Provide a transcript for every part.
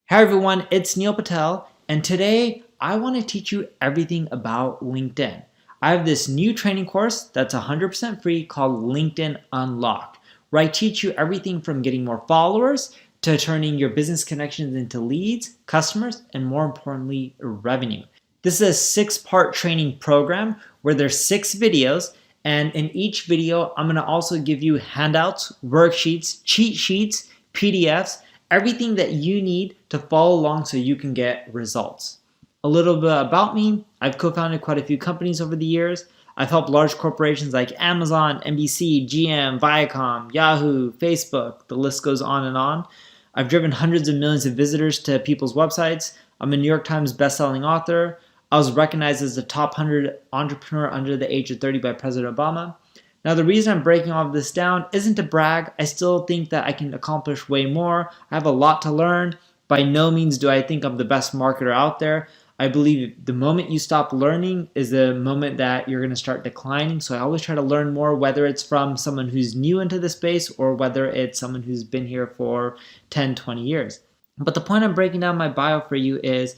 Hi everyone, it's Neil Patel, and today I want to teach you everything about LinkedIn. I have this new training course that's 100% free called LinkedIn Unlocked, where I teach you everything from getting more followers to turning your business connections into leads, customers, and more importantly, revenue. This is a 6-part training program where there's 6 videos, and in each video, I'm going to also give you handouts, worksheets, cheat sheets, PDFs, everything that you need to follow along so you can get results. A little bit about me. I've co-founded quite a few companies over the years. I've helped large corporations like Amazon, NBC, GM, Viacom, Yahoo, Facebook, the list goes on and on. I've driven hundreds of millions of visitors to people's websites. I'm a New York Times bestselling author. I was recognized as the top 100 entrepreneur under the age of 30 by President Obama. Now, the reason I'm breaking all of this down isn't to brag. I still think that I can accomplish way more. I have a lot to learn. By no means do I think I'm the best marketer out there. I believe the moment you stop learning is the moment that you're going to start declining. So I always try to learn more, whether it's from someone who's new into the space or whether it's someone who's been here for 10, 20 years. But the point I'm breaking down my bio for you is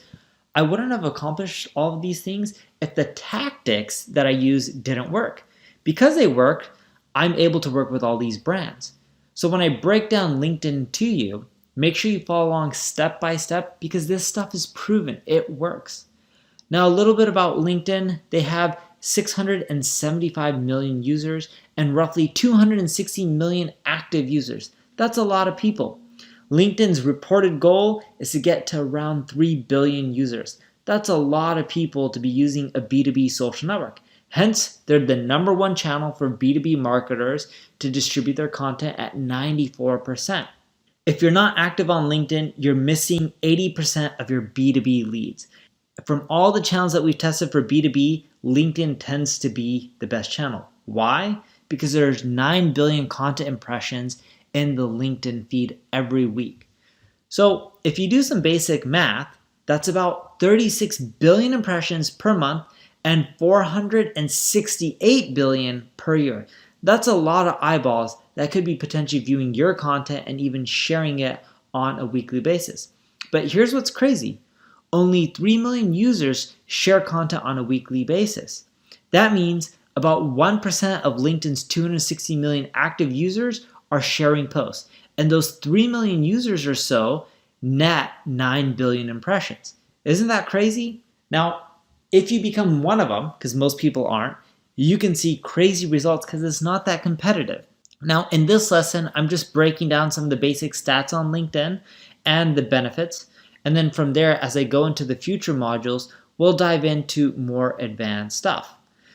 I wouldn't have accomplished all of these things if the tactics that I use didn't work. Because they work, I'm able to work with all these brands. So when I break down LinkedIn to you, make sure you follow along step by step because this stuff is proven. It works. Now, a little bit about LinkedIn. They have 675 million users and roughly 260 million active users. That's a lot of people. LinkedIn's reported goal is to get to around 3 billion users. That's a lot of people to be using a B2B social network. Hence, they're the #1 channel for B2B marketers to distribute their content at 94%. If you're not active on LinkedIn, you're missing 80% of your B2B leads. From all the channels that we've tested for B2B, LinkedIn tends to be the best channel. Why? Because there's 9 billion content impressions in the LinkedIn feed every week. So if you do some basic math, that's about 36 billion impressions per month and 468 billion per year. That's a lot of eyeballs that could be potentially viewing your content and even sharing it on a weekly basis. But here's what's crazy. Only 3 million users share content on a weekly basis. That means about 1% of LinkedIn's 260 million active users are sharing posts. And those 3 million users or so net 9 billion impressions. Isn't that crazy? Now, if you become one of them, because most people aren't, you can see crazy results because it's not that competitive. Now, in this lesson, I'm just breaking down some of the basic stats on LinkedIn and the benefits. And then from there, as I go into the future modules, we'll dive into more advanced stuff.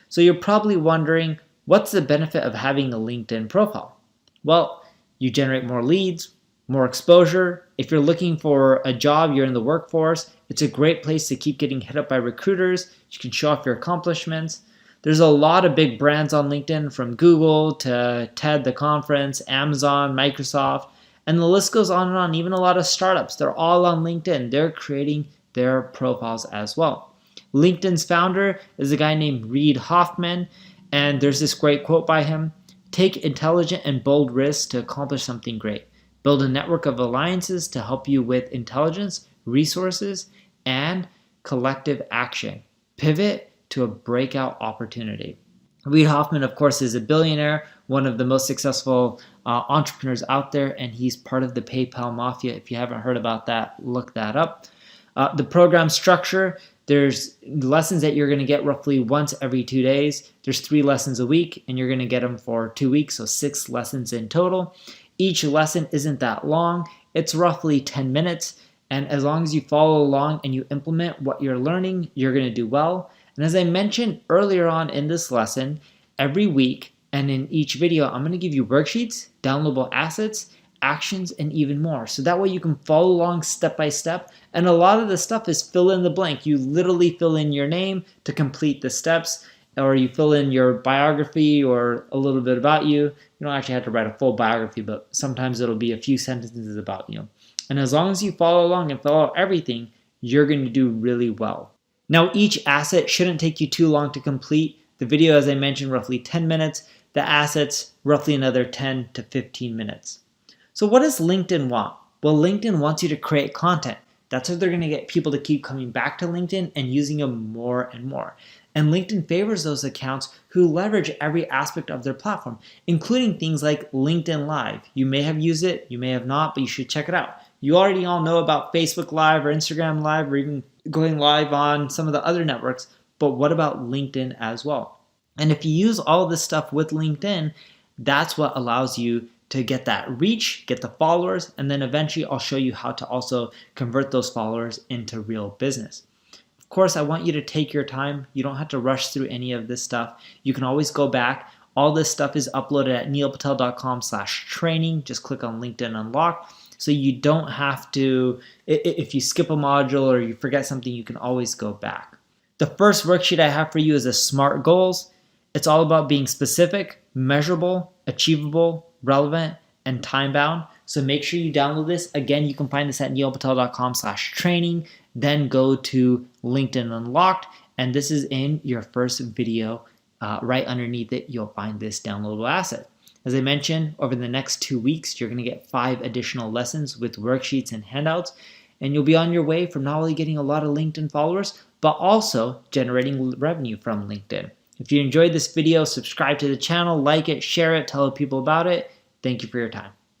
So you're probably wondering, what's the benefit of having a LinkedIn profile? Well, you generate more leads, more exposure. If you're looking for a job, you're in the workforce, it's a great place to keep getting hit up by recruiters. You can show off your accomplishments. There's a lot of big brands on LinkedIn, from Google to TED, the conference, Amazon, Microsoft, and the list goes on and on. Even a lot of startups, they're all on LinkedIn. They're creating their profiles as well. LinkedIn's founder is a guy named Reid Hoffman, and there's this great quote by him: "Take intelligent and bold risks to accomplish something great. Build a network of alliances to help you with intelligence, resources, and collective action. Pivot to a breakout opportunity." Reid Hoffman, of course, is a billionaire, one of the most successful entrepreneurs out there, and he's part of the PayPal mafia. If you haven't heard about that, look that up. The program structure, there's lessons that you're going to get roughly once every 2 days. There's 3 lessons a week, and you're going to get them for 2 weeks, so 6 lessons in total. Each lesson isn't that long. It's roughly 10 minutes. And as long as you follow along and you implement what you're learning, you're going to do well. And as I mentioned earlier on in this lesson, every week and in each video, I'm going to give you worksheets, downloadable assets, actions, and even more. So that way you can follow along step by step. And a lot of the stuff is fill in the blank. You literally fill in your name to complete the steps, or you fill in your biography or a little bit about you. You don't actually have to write a full biography, but sometimes it'll be a few sentences about you. And as long as you follow along and fill out everything, you're going to do really well. Now, each asset shouldn't take you too long to complete. The video, as I mentioned, roughly 10 minutes. The assets, roughly another 10 to 15 minutes. So what does LinkedIn want? Well, LinkedIn wants you to create content that's how they're going to get people to keep coming back to LinkedIn and using them more and more. And LinkedIn favors those accounts who leverage every aspect of their platform, including things like LinkedIn Live. You may have used it, you may have not, but you should check it out. You already all know about Facebook Live or Instagram Live or even going live on some of the other networks, but what about LinkedIn as well? And if you use all of this stuff with LinkedIn, that's what allows you to get that reach, get the followers, and then eventually I'll show you how to also convert those followers into real business. Of course, I want you to take your time. You don't have to rush through any of this stuff. You can always go back. All this stuff is uploaded at neilpatel.com/training. Just click on LinkedIn Unlock. So you don't have to, if you skip a module or you forget something, you can always go back. The first worksheet I have for you is a SMART goals. It's all about being specific, measurable, achievable, relevant, and time-bound. So make sure you download this. Again, you can find this at neilpatel.com/training. Then go to LinkedIn Unlocked, and this is in your first video. Right underneath it, you'll find this downloadable asset. As I mentioned, over the next 2 weeks, you're going to get 5 additional lessons with worksheets and handouts, and you'll be on your way from not only getting a lot of LinkedIn followers, but also generating revenue from LinkedIn. If you enjoyed this video, subscribe to the channel, like it, share it, tell people about it. Thank you for your time.